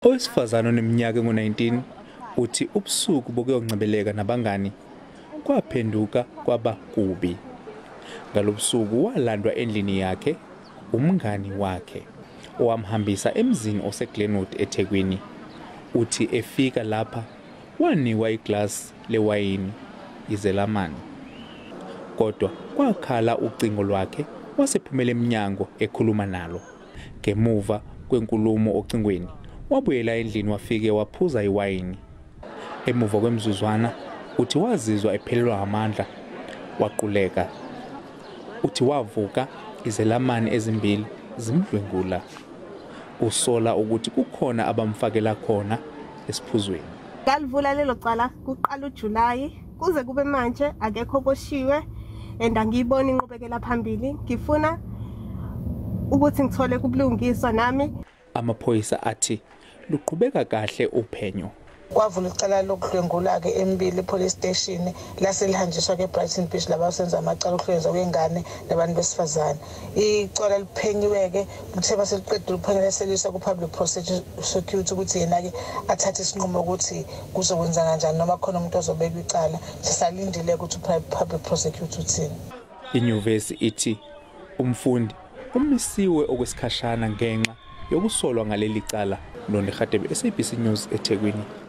Owesifazane oneminyaka engu-19 uthi ubusuku bokuyongcebeleka nabangani kwaphenduka kwaba kubi. Ngalobusuku walandwa endlini yakhe umngani wakhe owamhambisa emzini oseGlenwood eThekwini. Uthi efika lapha wanikwa iglasi lewayini izelamani. Kodwa kwakhala ucingo lwakhe wasephumela eminyango ekhuluma nalo. Ngemuva kwenkulumo ocingweni wabuyela endlini wafike waphuza iwayini. Emuva kwemzuzwana uthi wazizwa ephelelwa amandla waquleka. Uthi wavuka izelamani ezimbili zimdlwengula. Usola ukuthi kukhona abamfakela khona esiphuzweni. Ngalivula lelo cala kuqala uJulayi kuze kube manje akekho boshiwe angiyibona inqubekela phambili. Ngifuna ukuthi ngithole ubulungiswa nami. Amaphoyisa athi luqhubeka kahle uphenyo. Kwavula icala lokudlwengula ke M2 police station laselihanjiswa ke Brighton Beach labasenza amacala okuhlengezwa kwengane nabantu besifazane. Icala liphenyiwe ke kuthe baseliqedile ukuphenyela seliswa ku public prosecutor ukuthi yena ke athathe isinqumo ukuthi kuzokwenza kanjani noma khona umuntu ozobeka icala. Sisalindile ukuthi public prosecutor uthini. iNyuvesi ithi Umfundi umisiwe okwesikhashana ngenxa yokusolwa ngaleli cala. Lomfundi SABC News eThekwini.